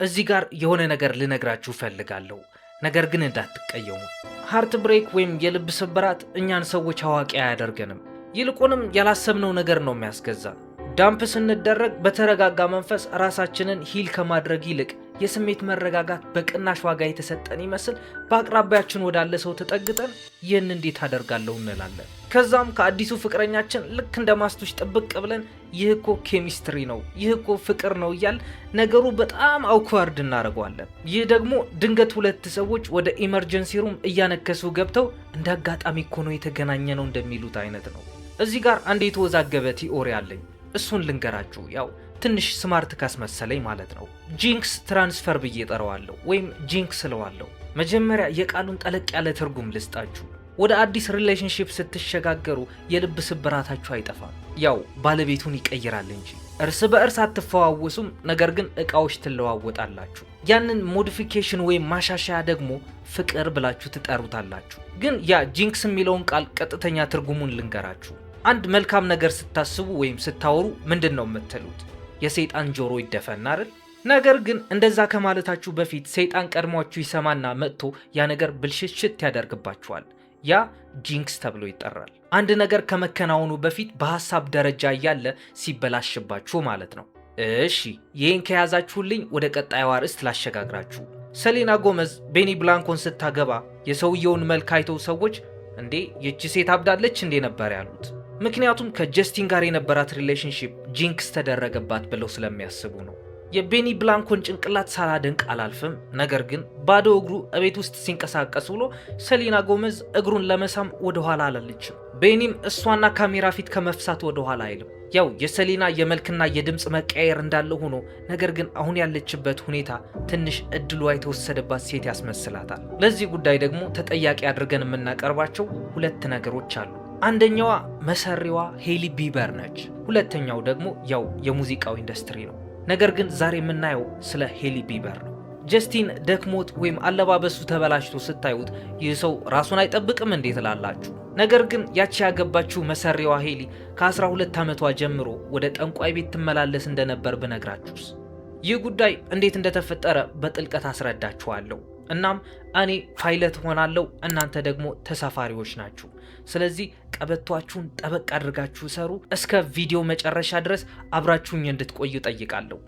እዚህ ጋር የሆነ ነገር ልነግራችሁ ፈልጋለሁ፣ ነገር ግን እንዳትቀየሙ። ሃርት ብሬክ ወይም የልብ ስብራት እኛን ሰዎች አዋቂ አያደርገንም። ይልቁንም ያላሰብነው ነገር ነው የሚያስገዛን። ዳምፕ ስንደረግ በተረጋጋ መንፈስ ራሳችንን ሂል ከማድረግ ይልቅ የስሜት መረጋጋት በቅናሽ ዋጋ የተሰጠን ይመስል በአቅራቢያችን ወዳለ ሰው ተጠግጠን ይህን እንዴት አደርጋለሁ እንላለን። ከዛም ከአዲሱ ፍቅረኛችን ልክ እንደ ማስቱሽ ጥብቅ ብለን ይህ እኮ ኬሚስትሪ ነው፣ ይህ እኮ ፍቅር ነው እያል ነገሩ በጣም አውክዋርድ እናደርገዋለን። ይህ ደግሞ ድንገት ሁለት ሰዎች ወደ ኢመርጀንሲ ሩም እያነከሱ ገብተው እንደ አጋጣሚ እኮ ነው የተገናኘ ነው እንደሚሉት አይነት ነው። እዚህ ጋር አንድ የተወዛገበ ቲኦሪ አለኝ፣ እሱን ልንገራችሁ። ያው ትንሽ ስማርት ካስመሰለኝ ማለት ነው። ጂንክስ ትራንስፈር ብዬ ጠራዋለሁ ወይም ጂንክስ ስለዋለሁ። መጀመሪያ የቃሉን ጠለቅ ያለ ትርጉም ልስጣችሁ። ወደ አዲስ ሪሌሽንሺፕ ስትሸጋገሩ የልብ ስብራታችሁ አይጠፋም፣ ያው ባለቤቱን ይቀይራል እንጂ። እርስ በእርስ አትፈዋወሱም፣ ነገር ግን እቃዎች ትለዋወጣላችሁ። ያንን ሞዲፊኬሽን ወይም ማሻሻያ ደግሞ ፍቅር ብላችሁ ትጠሩታላችሁ። ግን ያ ጂንክስ የሚለውን ቃል ቀጥተኛ ትርጉሙን ልንገራችሁ። አንድ መልካም ነገር ስታስቡ ወይም ስታወሩ ምንድን ነው የምትሉት? የሰይጣን ጆሮ ይደፈን አይደል? ነገር ግን እንደዛ ከማለታችሁ በፊት ሰይጣን ቀድሟችሁ ይሰማና መጥቶ ያ ነገር ብልሽሽት ያደርግባችኋል። ያ ጂንክስ ተብሎ ይጠራል። አንድ ነገር ከመከናወኑ በፊት በሐሳብ ደረጃ እያለ ሲበላሽባችሁ ማለት ነው። እሺ ይህን ከያዛችሁልኝ ወደ ቀጣዩ አርዕስት ላሸጋግራችሁ። ሰሌና ጎመዝ ቤኒ ብላንኮን ስታገባ የሰውየውን መልክ አይተው ሰዎች እንዴ ይቺ ሴት አብዳለች እንዴ ነበር ያሉት። ምክንያቱም ከጀስቲን ጋር የነበራት ሪሌሽንሺፕ ጂንክስ ተደረገባት ብለው ስለሚያስቡ ነው። የቤኒ ብላንኮን ጭንቅላት ሳላደንቅ አላልፍም። ነገር ግን ባዶ እግሩ እቤት ውስጥ ሲንቀሳቀስ ብሎ ሰሌና ጎመዝ እግሩን ለመሳም ወደኋላ አላለችም። ቤኒም እሷና ካሜራ ፊት ከመፍሳት ወደኋላ አይልም። ያው የሰሌና የመልክና የድምፅ መቀየር እንዳለ ሆኖ ነገር ግን አሁን ያለችበት ሁኔታ ትንሽ እድሏ የተወሰደባት ሴት ያስመስላታል። ለዚህ ጉዳይ ደግሞ ተጠያቂ አድርገን የምናቀርባቸው ሁለት ነገሮች አሉ። አንደኛዋ መሰሪዋ ሄሊ ቢበር ነች። ሁለተኛው ደግሞ ያው የሙዚቃው ኢንዱስትሪ ነው። ነገር ግን ዛሬ የምናየው ስለ ሄሊ ቢበር ነው። ጀስቲን ደክሞት ወይም አለባበሱ ተበላሽቶ ስታዩት ይህ ሰው ራሱን አይጠብቅም እንዴት ላላችሁ። ነገር ግን ያቺ ያገባችው መሰሪዋ ሄሊ ከ12 ዓመቷ ጀምሮ ወደ ጠንቋይ ቤት ትመላለስ እንደነበር ብነግራችሁስ? ይህ ጉዳይ እንዴት እንደተፈጠረ በጥልቀት አስረዳችኋለሁ። እናም እኔ ፓይለት ሆናለሁ፣ እናንተ ደግሞ ተሳፋሪዎች ናችሁ። ስለዚህ ቀበቷችሁን ጠበቅ አድርጋችሁ ሰሩ። እስከ ቪዲዮ መጨረሻ ድረስ አብራችሁኝ እንድትቆዩ ጠይቃለሁ።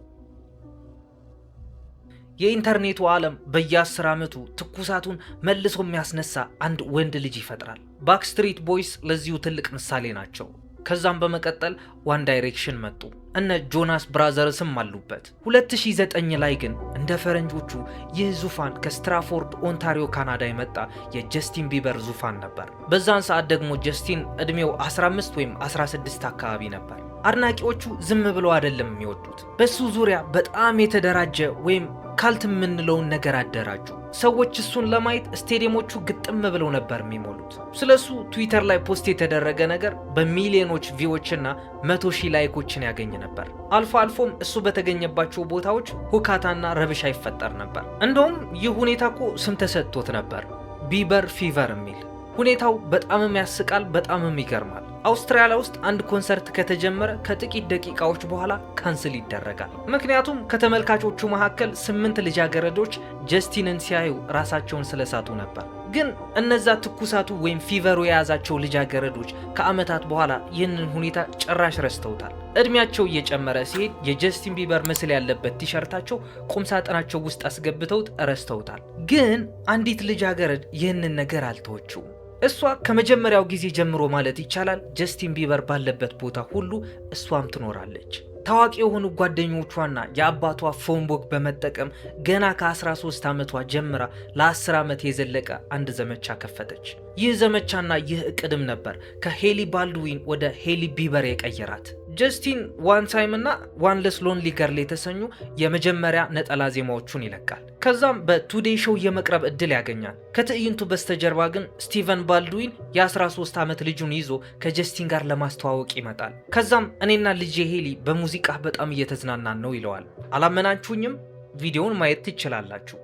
የኢንተርኔቱ ዓለም በየ10 ዓመቱ ትኩሳቱን መልሶ የሚያስነሳ አንድ ወንድ ልጅ ይፈጥራል። ባክስትሪት ቦይስ ለዚሁ ትልቅ ምሳሌ ናቸው። ከዛም በመቀጠል ዋን ዳይሬክሽን መጡ። እነ ጆናስ ብራዘርስም አሉበት። 2009 ላይ ግን እንደ ፈረንጆቹ ይህ ዙፋን ከስትራፎርድ ኦንታሪዮ ካናዳ የመጣ የጀስቲን ቢበር ዙፋን ነበር። በዛን ሰዓት ደግሞ ጀስቲን እድሜው 15 ወይም 16 አካባቢ ነበር። አድናቂዎቹ ዝም ብለው አይደለም የሚወዱት፣ በሱ ዙሪያ በጣም የተደራጀ ወይም ካልት የምንለውን ነገር አደራጁ። ሰዎች እሱን ለማየት ስቴዲየሞቹ ግጥም ብለው ነበር የሚሞሉት። ስለሱ ትዊተር ላይ ፖስት የተደረገ ነገር በሚሊዮኖች ቪዎችና 100,000 ላይኮችን ያገኝ ነበር። አልፎ አልፎም እሱ በተገኘባቸው ቦታዎች ሁካታና ረብሻ ይፈጠር ነበር። እንደውም ይህ ሁኔታ እኮ ስም ተሰጥቶት ነበር፣ ቢበር ፊቨር የሚል። ሁኔታው በጣምም ያስቃል፣ በጣምም ይገርማል። አውስትራሊያ ውስጥ አንድ ኮንሰርት ከተጀመረ ከጥቂት ደቂቃዎች በኋላ ካንስል ይደረጋል። ምክንያቱም ከተመልካቾቹ መካከል 8 ልጃገረዶች ጀስቲንን ሲያዩ ራሳቸውን ስለሳቱ ነበር። ግን እነዛ ትኩሳቱ ወይም ፊቨሩ የያዛቸው ልጃገረዶች ከዓመታት በኋላ ይህንን ሁኔታ ጭራሽ ረስተውታል። እድሜያቸው እየጨመረ ሲሄድ የጀስቲን ቢበር ምስል ያለበት ቲሸርታቸው ቁምሳጥናቸው ውስጥ አስገብተውት ረስተውታል። ግን አንዲት ልጃገረድ ይህንን ነገር አልተወችውም። እሷ ከመጀመሪያው ጊዜ ጀምሮ ማለት ይቻላል ጀስቲን ቢበር ባለበት ቦታ ሁሉ እሷም ትኖራለች። ታዋቂ የሆኑ ጓደኞቿና የአባቷ ፎንቦክ በመጠቀም ገና ከ13 ዓመቷ ጀምራ ለ10 ዓመት የዘለቀ አንድ ዘመቻ ከፈተች። ይህ ዘመቻና ይህ እቅድም ነበር ከሄሊ ባልድዊን ወደ ሄሊ ቢበር የቀየራት። ጀስቲን ዋን ታይም እና ዋን ለስ ሎንሊ ገርል የተሰኙ የመጀመሪያ ነጠላ ዜማዎቹን ይለቃል። ከዛም በቱዴይ ሾው የመቅረብ እድል ያገኛል። ከትዕይንቱ በስተጀርባ ግን ስቲቨን ባልድዊን የ13 ዓመት ልጁን ይዞ ከጀስቲን ጋር ለማስተዋወቅ ይመጣል። ከዛም እኔና ልጄ ሄሊ በሙዚቃ በጣም እየተዝናናን ነው ይለዋል። አላመናችሁኝም? ቪዲዮውን ማየት ትችላላችሁ።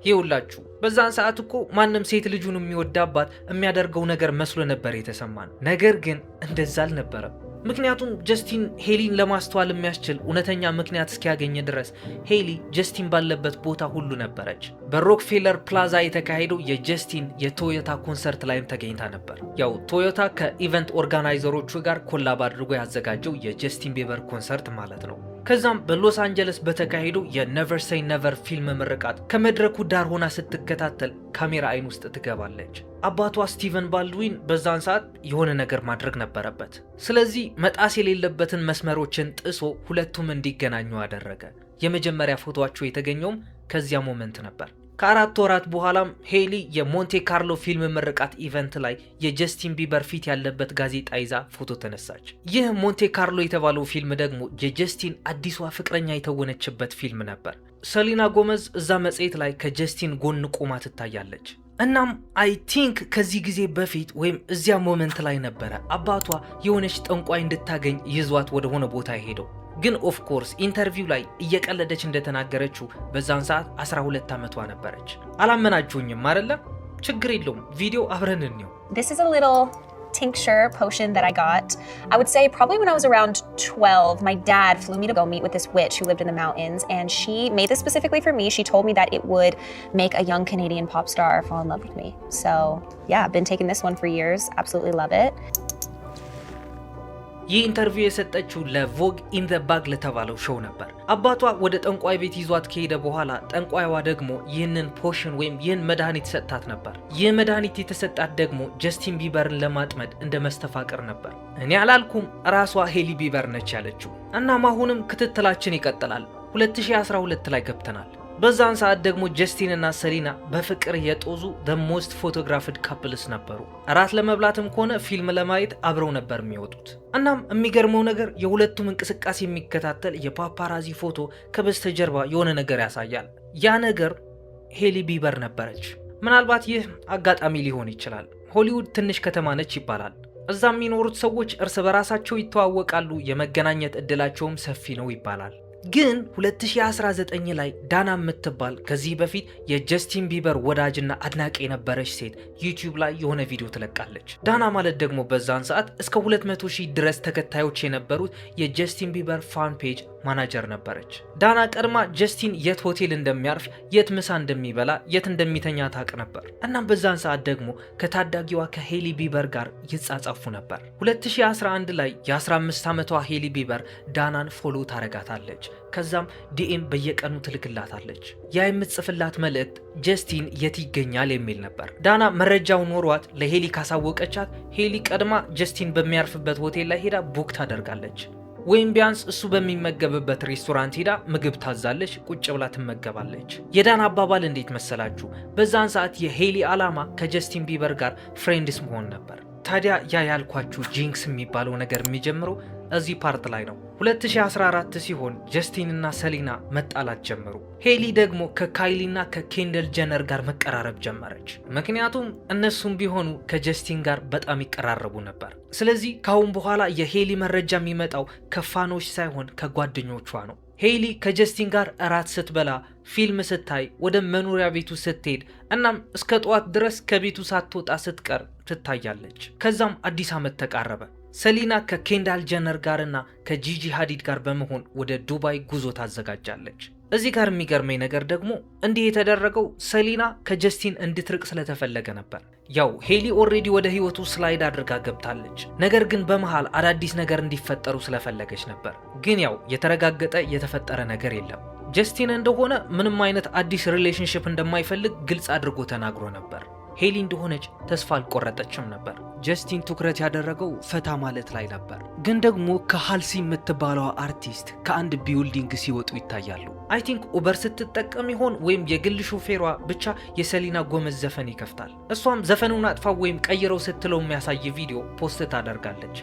ይኸውላችሁ በዛን ሰዓት እኮ ማንም ሴት ልጁን የሚወድ አባት የሚያደርገው ነገር መስሎ ነበር የተሰማን። ነገር ግን እንደዛ አልነበረም። ምክንያቱም ጀስቲን ሄሊን ለማስተዋል የሚያስችል እውነተኛ ምክንያት እስኪያገኝ ድረስ ሄሊ ጀስቲን ባለበት ቦታ ሁሉ ነበረች። በሮክፌለር ፕላዛ የተካሄደው የጀስቲን የቶዮታ ኮንሰርት ላይም ተገኝታ ነበር። ያው ቶዮታ ከኢቨንት ኦርጋናይዘሮቹ ጋር ኮላብ አድርጎ ያዘጋጀው የጀስቲን ቢበር ኮንሰርት ማለት ነው። ከዛም በሎስ አንጀለስ በተካሄደው የኔቨር ሴይ ኔቨር ፊልም ምርቃት ከመድረኩ ዳር ሆና ስትከታተል ካሜራ አይን ውስጥ ትገባለች። አባቷ ስቲቨን ባልድዊን በዛን ሰዓት የሆነ ነገር ማድረግ ነበረበት። ስለዚህ መጣስ የሌለበትን መስመሮችን ጥሶ ሁለቱም እንዲገናኙ አደረገ። የመጀመሪያ ፎቶአቸው የተገኘውም ከዚያ ሞመንት ነበር። ከ4 ወራት በኋላም ሄሊ የሞንቴ ካርሎ ፊልም ምርቃት ኢቨንት ላይ የጀስቲን ቢበር ፊት ያለበት ጋዜጣ ይዛ ፎቶ ተነሳች። ይህ ሞንቴ ካርሎ የተባለው ፊልም ደግሞ የጀስቲን አዲሷ ፍቅረኛ የተወነችበት ፊልም ነበር። ሰሊና ጎመዝ እዛ መጽሔት ላይ ከጀስቲን ጎን ቆማ ትታያለች። እናም አይ ቲንክ ከዚህ ጊዜ በፊት ወይም እዚያ ሞመንት ላይ ነበረ አባቷ የሆነች ጠንቋይ እንድታገኝ ይዟት ወደ ሆነ ቦታ ሄደው። ግን ኦፍ ኮርስ ኢንተርቪው ላይ እየቀለደች እንደተናገረችው በዛን ሰዓት 12 ዓመቷ ነበረች። አላመናችሁኝም አይደለም? ችግር የለውም፣ ቪዲዮ አብረን እንየው። This is a little tincture potion that I got. I would say probably when I was around 12, my dad flew me to go meet with this witch who lived in the mountains, and she made this specifically for me. She told me that it would make a young Canadian pop star fall in love with me. So yeah, I've been taking this one for years. Absolutely love it. ይህ ኢንተርቪው የሰጠችው ለቮግ ኢን ዘ ባግ ለተባለው ሾው ነበር። አባቷ ወደ ጠንቋይ ቤት ይዟት ከሄደ በኋላ ጠንቋይዋ ደግሞ ይህንን ፖሽን ወይም ይህን መድኃኒት ሰጥታት ነበር። ይህ መድኃኒት የተሰጣት ደግሞ ጀስቲን ቢበርን ለማጥመድ እንደ መስተፋቅር ነበር። እኔ አላልኩም፣ ራሷ ሄሊ ቢበር ነች ያለችው። እናም አሁንም ክትትላችን ይቀጥላል። 2012 ላይ ገብተናል። በዛን ሰዓት ደግሞ ጀስቲን እና ሰሊና በፍቅር የጦዙ the most photographed couples ነበሩ። እራት ለመብላትም ሆነ ፊልም ለማየት አብረው ነበር የሚወጡት። እናም የሚገርመው ነገር የሁለቱም እንቅስቃሴ የሚከታተል የፓፓራዚ ፎቶ ከበስተጀርባ የሆነ ነገር ያሳያል። ያ ነገር ሄሊ ቢበር ነበረች። ምናልባት ይህ አጋጣሚ ሊሆን ይችላል። ሆሊውድ ትንሽ ከተማ ነች ይባላል። እዛ የሚኖሩት ሰዎች እርስ በራሳቸው ይተዋወቃሉ፣ የመገናኘት እድላቸውም ሰፊ ነው ይባላል። ግን 2019 ላይ ዳና የምትባል ከዚህ በፊት የጀስቲን ቢበር ወዳጅና አድናቂ የነበረች ሴት ዩቲዩብ ላይ የሆነ ቪዲዮ ትለቃለች። ዳና ማለት ደግሞ በዛን ሰዓት እስከ 200,000 ድረስ ተከታዮች የነበሩት የጀስቲን ቢበር ፋን ፔጅ ማናጀር ነበረች። ዳና ቀድማ ጀስቲን የት ሆቴል እንደሚያርፍ፣ የት ምሳ እንደሚበላ፣ የት እንደሚተኛ ታውቅ ነበር። እናም በዛን ሰዓት ደግሞ ከታዳጊዋ ከሄሊ ቢበር ጋር ይጻጻፉ ነበር። 2011 ላይ የ15 ዓመቷ ሄሊ ቢበር ዳናን ፎሎ ታረጋታለች። ከዛም ዲኤም በየቀኑ ትልክላታለች። ያ የምትጽፍላት መልእክት ጀስቲን የት ይገኛል የሚል ነበር። ዳና መረጃው ኖሯት ለሄሊ ካሳወቀቻት ሄሊ ቀድማ ጀስቲን በሚያርፍበት ሆቴል ላይ ሄዳ ቡክ ታደርጋለች። ወይም ቢያንስ እሱ በሚመገብበት ሬስቶራንት ሄዳ ምግብ ታዛለች፣ ቁጭ ብላ ትመገባለች። የዳና አባባል እንዴት መሰላችሁ? በዛን ሰዓት የሄሊ ዓላማ ከጀስቲን ቢበር ጋር ፍሬንድስ መሆን ነበር። ታዲያ ያ ያልኳችሁ ጂንክስ የሚባለው ነገር የሚጀምረው እዚህ ፓርት ላይ ነው። 2014 ሲሆን ጀስቲን እና ሰሊና መጣላት ጀመሩ። ሄሊ ደግሞ ከካይሊና ከኬንደል ጀነር ጋር መቀራረብ ጀመረች። ምክንያቱም እነሱም ቢሆኑ ከጀስቲን ጋር በጣም ይቀራረቡ ነበር። ስለዚህ ካሁን በኋላ የሄሊ መረጃ የሚመጣው ከፋኖች ሳይሆን ከጓደኞቿ ነው። ሄሊ ከጀስቲን ጋር እራት ስትበላ፣ ፊልም ስታይ፣ ወደ መኖሪያ ቤቱ ስትሄድ እናም እስከ ጠዋት ድረስ ከቤቱ ሳትወጣ ስትቀር ትታያለች። ከዛም አዲስ ዓመት ተቃረበ። ሰሊና ከኬንዳል ጀነር ጋርና ከጂጂ ሃዲድ ጋር በመሆን ወደ ዱባይ ጉዞ ታዘጋጃለች። እዚህ ጋር የሚገርመኝ ነገር ደግሞ እንዲህ የተደረገው ሰሊና ከጀስቲን እንድትርቅ ስለተፈለገ ነበር። ያው ሄሊ ኦልሬዲ ወደ ህይወቱ ስላይድ አድርጋ ገብታለች። ነገር ግን በመሃል አዳዲስ ነገር እንዲፈጠሩ ስለፈለገች ነበር። ግን ያው የተረጋገጠ የተፈጠረ ነገር የለም። ጀስቲን እንደሆነ ምንም አይነት አዲስ ሪሌሽንሽፕ እንደማይፈልግ ግልጽ አድርጎ ተናግሮ ነበር። ሄሊ እንደሆነች ተስፋ አልቆረጠችም ነበር። ጀስቲን ትኩረት ያደረገው ፈታ ማለት ላይ ነበር። ግን ደግሞ ከሃልሲ የምትባለው አርቲስት ከአንድ ቢልዲንግ ሲወጡ ይታያሉ። አይ ቲንክ ኡበር ስትጠቀም ይሆን ወይም የግል ሾፌሯ ብቻ የሰሊና ጎመዝ ዘፈን ይከፍታል። እሷም ዘፈኑን አጥፋ ወይም ቀይረው ስትለው የሚያሳይ ቪዲዮ ፖስት ታደርጋለች።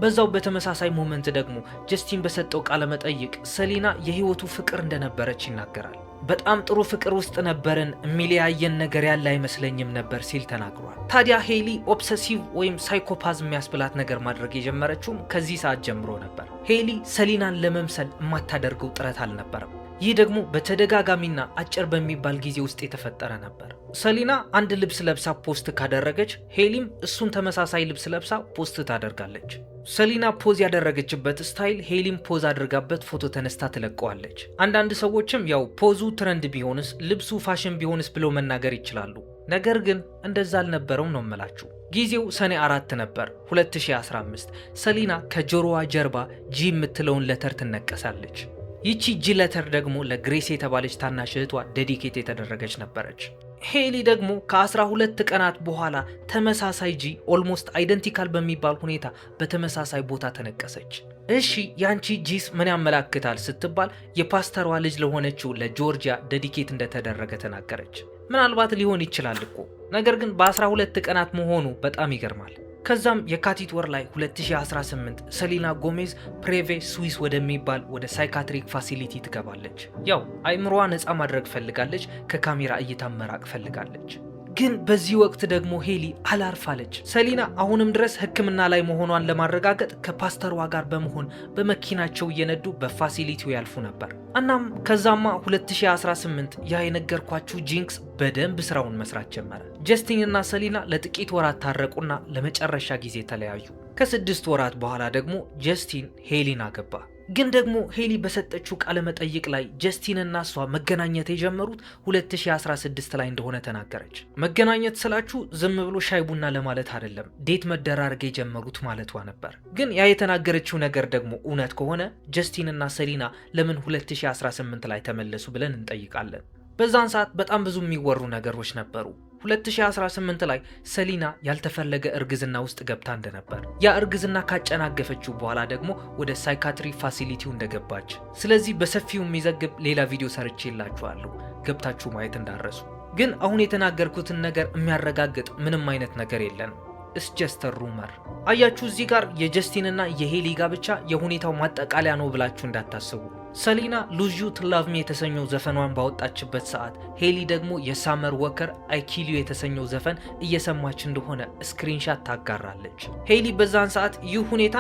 በዛው በተመሳሳይ ሞመንት ደግሞ ጀስቲን በሰጠው ቃለ መጠይቅ ሰሊና የህይወቱ ፍቅር እንደነበረች ይናገራል። በጣም ጥሩ ፍቅር ውስጥ ነበርን፣ የሚለያየን ነገር ያለ አይመስለኝም ነበር ሲል ተናግሯል። ታዲያ ሄሊ ኦብሰሲቭ ወይም ሳይኮፓዝ የሚያስብላት ነገር ማድረግ የጀመረችውም ከዚህ ሰዓት ጀምሮ ነበር። ሄሊ ሰሊናን ለመምሰል የማታደርገው ጥረት አልነበረም። ይህ ደግሞ በተደጋጋሚና አጭር በሚባል ጊዜ ውስጥ የተፈጠረ ነበር። ሰሊና አንድ ልብስ ለብሳ ፖስት ካደረገች ሄሊም እሱን ተመሳሳይ ልብስ ለብሳ ፖስት ታደርጋለች። ሰሊና ፖዝ ያደረገችበት ስታይል ሄሊም ፖዝ አድርጋበት ፎቶ ተነስታ ትለቀዋለች። አንዳንድ ሰዎችም ያው ፖዙ ትረንድ ቢሆንስ ልብሱ ፋሽን ቢሆንስ ብለው መናገር ይችላሉ። ነገር ግን እንደዛ አልነበረውም ነው የምላችሁ። ጊዜው ሰኔ 4 ነበር 2015። ሰሊና ከጆሮዋ ጀርባ ጂ የምትለውን ለተር ትነቀሳለች። ይቺ ጂ ለተር ደግሞ ለግሬስ የተባለች ታናሽ እህቷ ዴዲኬት የተደረገች ነበረች። ሄሊ ደግሞ ከ12 ቀናት በኋላ ተመሳሳይ ጂ ኦልሞስት አይደንቲካል በሚባል ሁኔታ በተመሳሳይ ቦታ ተነቀሰች። እሺ ያንቺ ጂስ ምን ያመላክታል ስትባል የፓስተሯ ልጅ ለሆነችው ለጆርጂያ ዴዲኬት እንደተደረገ ተናገረች። ምናልባት ሊሆን ይችላል እኮ፣ ነገር ግን በ12 ቀናት መሆኑ በጣም ይገርማል። ከዛም የካቲት ወር ላይ 2018 ሰሊና ጎሜዝ ፕሬቬ ስዊስ ወደሚባል ወደ ሳይካትሪክ ፋሲሊቲ ትገባለች። ያው አይምሮዋ ነፃ ማድረግ ፈልጋለች፣ ከካሜራ እይታ መራቅ ፈልጋለች። ግን በዚህ ወቅት ደግሞ ሄሊ አላርፋለች። ሰሊና አሁንም ድረስ ሕክምና ላይ መሆኗን ለማረጋገጥ ከፓስተሯ ጋር በመሆን በመኪናቸው እየነዱ በፋሲሊቲው ያልፉ ነበር። እናም ከዛማ 2018 ያ የነገርኳችሁ ጂንክስ በደንብ ስራውን መስራት ጀመረ። ጀስቲን እና ሰሊና ለጥቂት ወራት ታረቁና ለመጨረሻ ጊዜ ተለያዩ። ከ6 ወራት በኋላ ደግሞ ጀስቲን ሄሊን አገባ። ግን ደግሞ ሄሊ በሰጠችው ቃለ መጠይቅ ላይ ጀስቲን እና እሷ መገናኘት የጀመሩት 2016 ላይ እንደሆነ ተናገረች። መገናኘት ስላችሁ ዝም ብሎ ሻይ ቡና ለማለት አይደለም፣ ዴት መደራረግ የጀመሩት ማለቷ ነበር። ግን ያ የተናገረችው ነገር ደግሞ እውነት ከሆነ ጀስቲን እና ሰሊና ለምን 2018 ላይ ተመለሱ ብለን እንጠይቃለን። በዛን ሰዓት በጣም ብዙ የሚወሩ ነገሮች ነበሩ። 2018 ላይ ሰሊና ያልተፈለገ እርግዝና ውስጥ ገብታ እንደነበር፣ ያ እርግዝና ካጨናገፈችው በኋላ ደግሞ ወደ ሳይካትሪ ፋሲሊቲው እንደገባች። ስለዚህ በሰፊው የሚዘግብ ሌላ ቪዲዮ ሰርቼላችኋለሁ፣ ገብታችሁ ማየት እንዳረሱ። ግን አሁን የተናገርኩትን ነገር የሚያረጋግጥ ምንም አይነት ነገር የለንም። It's just a rumor። አያችሁ እዚህ ጋር የጀስቲን እና የሄሊ ጋብቻ የሁኔታው ማጠቃለያ ነው ብላችሁ እንዳታስቡ። ሰሊና ሉዝ ዩ ቱ ላቭ ሚ የተሰኘው ዘፈኗን ባወጣችበት ሰዓት ሄሊ ደግሞ የሳመር ወከር አይ ኪል ዩ የተሰኘው ዘፈን እየሰማች እንደሆነ ስክሪንሻት ታጋራለች። ሄሊ በዛን ሰዓት ይህ ሁኔታ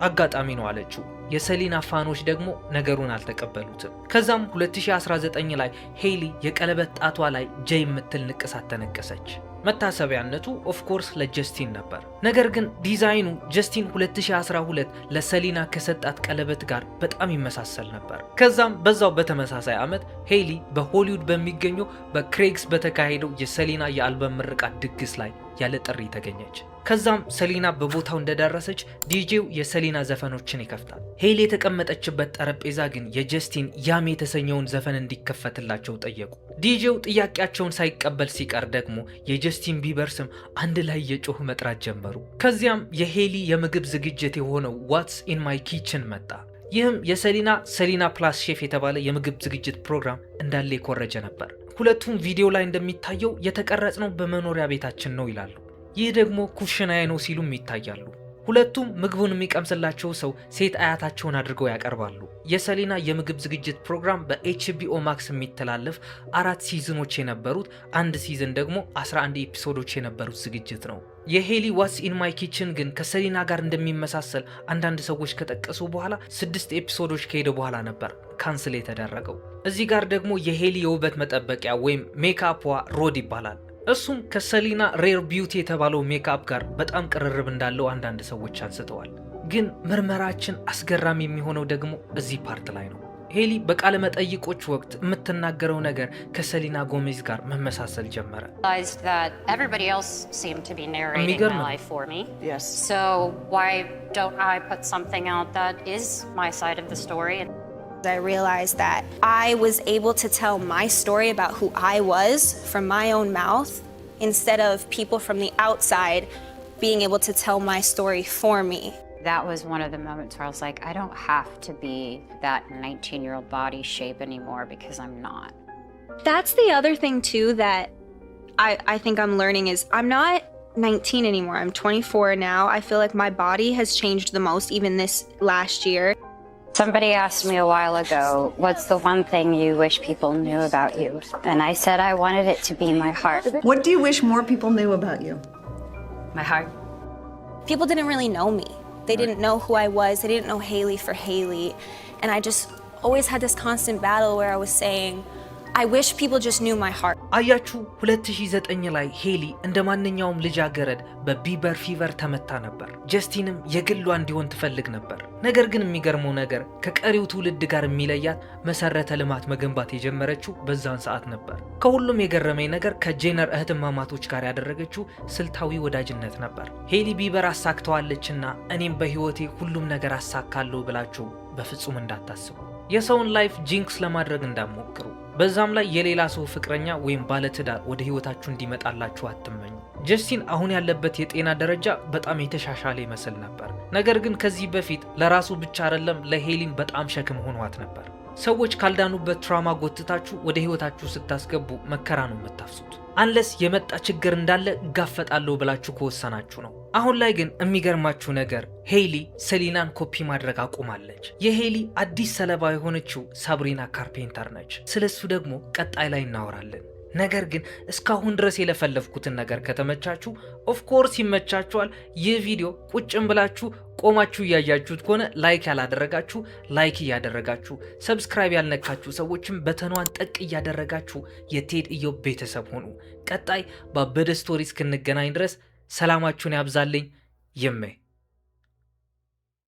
አጋጣሚ ነው አለችው። የሰሊና ፋኖች ደግሞ ነገሩን አልተቀበሉትም። ከዛም 2019 ላይ ሄሊ የቀለበት ጣቷ ላይ ጄ የምትል ንቅሳት ተነቀሰች። መታሰቢያነቱ ኦፍ ኮርስ ለጀስቲን ነበር። ነገር ግን ዲዛይኑ ጀስቲን 2012 ለሰሊና ከሰጣት ቀለበት ጋር በጣም ይመሳሰል ነበር። ከዛም በዛው በተመሳሳይ ዓመት ሄሊ በሆሊውድ በሚገኘው በክሬግስ በተካሄደው የሰሊና የአልበም ምርቃት ድግስ ላይ ያለ ጥሪ ተገኘች። ከዛም ሰሊና በቦታው እንደደረሰች ዲጄው የሰሊና ዘፈኖችን ይከፍታል። ሄሊ የተቀመጠችበት ጠረጴዛ ግን የጀስቲን ያም የተሰኘውን ዘፈን እንዲከፈትላቸው ጠየቁ። ዲጄው ጥያቄያቸውን ሳይቀበል ሲቀር ደግሞ የጀስቲን ቢበር ስም አንድ ላይ የጮህ መጥራት ጀመሩ። ከዚያም የሄሊ የምግብ ዝግጅት የሆነው ዋትስ ኢን ማይ ኪችን መጣ። ይህም የሰሊና ፕላስ ሼፍ የተባለ የምግብ ዝግጅት ፕሮግራም እንዳለ የኮረጀ ነበር። ሁለቱም ቪዲዮ ላይ እንደሚታየው የተቀረጽነው በመኖሪያ ቤታችን ነው ይላሉ። ይህ ደግሞ ኩሽናዬ ነው ሲሉም ይታያሉ። ሁለቱም ምግቡን የሚቀምስላቸው ሰው ሴት አያታቸውን አድርገው ያቀርባሉ። የሰሊና የምግብ ዝግጅት ፕሮግራም በኤችቢኦ ማክስ የሚተላለፍ 4 ሲዝኖች የነበሩት፣ አንድ ሲዝን ደግሞ 11 ኤፒሶዶች የነበሩት ዝግጅት ነው። የሄሊ ዋትስ ኢን ማይ ኪችን ግን ከሰሊና ጋር እንደሚመሳሰል አንዳንድ ሰዎች ከጠቀሱ በኋላ 6 ኤፒሶዶች ከሄደ በኋላ ነበር ካንስል የተደረገው። እዚህ ጋር ደግሞ የሄሊ የውበት መጠበቂያ ወይም ሜካፕዋ ሮድ ይባላል። እሱም ከሰሊና ሬር ቢዩቲ የተባለው ሜካፕ ጋር በጣም ቅርርብ እንዳለው አንዳንድ ሰዎች አንስተዋል። ግን ምርመራችን አስገራሚ የሚሆነው ደግሞ እዚህ ፓርት ላይ ነው። ሄሊ በቃለ መጠይቆች ወቅት የምትናገረው ነገር ከሰሊና ጎሜዝ ጋር መመሳሰል ጀመረ። የሚገርም I realized that I was able to tell my story about who I was from my own mouth instead of people from the outside being able to tell my story for me. That was one of the moments where I was like, I don't have to be that 19-year-old body shape anymore because I'm not. That's the other thing too that I think I'm learning is I'm not 19 anymore. I'm 24 now. I feel like my body has changed the most even this last year. Somebody asked me a while ago, what's the one thing you wish people knew about you? And I said I wanted it to be my heart. What do you wish more people knew about you? My heart. People didn't really know me. They didn't know who I was. They didn't know Haley for Haley. And I just always had this constant battle where I was saying, I wish people just knew my heart. አያችሁ 2009 ላይ ሄሊ እንደ ማንኛውም ልጃገረድ በቢበር ፊቨር ተመታ ነበር። ጀስቲንም የግሏ እንዲሆን ትፈልግ ነበር። ነገር ግን የሚገርመው ነገር ከቀሪው ትውልድ ጋር የሚለያት መሰረተ ልማት መገንባት የጀመረችው በዛን ሰዓት ነበር። ከሁሉም የገረመኝ ነገር ከጄነር እህትማማቶች ጋር ያደረገችው ስልታዊ ወዳጅነት ነበር። ሄሊ ቢበር አሳክተዋለችና እኔም በህይወቴ ሁሉም ነገር አሳካለሁ ብላችሁ በፍጹም እንዳታስቡ። የሰውን ላይፍ ጂንክስ ለማድረግ እንዳትሞክሩ። በዛም ላይ የሌላ ሰው ፍቅረኛ ወይም ባለትዳር ወደ ህይወታችሁ እንዲመጣላችሁ አትመኙ። ጀስቲን አሁን ያለበት የጤና ደረጃ በጣም የተሻሻለ ይመስል ነበር። ነገር ግን ከዚህ በፊት ለራሱ ብቻ አይደለም ለሄሊም በጣም ሸክም ሆኗት ነበር። ሰዎች ካልዳኑበት ትራውማ ጎትታችሁ ወደ ህይወታችሁ ስታስገቡ መከራ ነው የምታፍሱት። አንለስ የመጣ ችግር እንዳለ ጋፈጣለሁ ብላችሁ ከወሰናችሁ ነው። አሁን ላይ ግን የሚገርማችሁ ነገር ሄሊ ሰሊናን ኮፒ ማድረግ አቁማለች። የሄሊ አዲስ ሰለባ የሆነችው ሳብሪና ካርፔንተር ነች። ስለሱ ደግሞ ቀጣይ ላይ እናወራለን። ነገር ግን እስካሁን ድረስ የለፈለፍኩትን ነገር ከተመቻችሁ ኦፍኮርስ ይመቻችኋል። ይህ ቪዲዮ ቁጭም ብላችሁ ቆማችሁ እያያችሁት ከሆነ ላይክ ያላደረጋችሁ ላይክ እያደረጋችሁ፣ ሰብስክራይብ ያልነካችሁ ሰዎችም በተኗን ጠቅ እያደረጋችሁ የቴድ ኢዮብ ቤተሰብ ሆኑ። ቀጣይ ባበደ ስቶሪ እስክንገናኝ ድረስ ሰላማችሁን ያብዛልኝ። ይሜ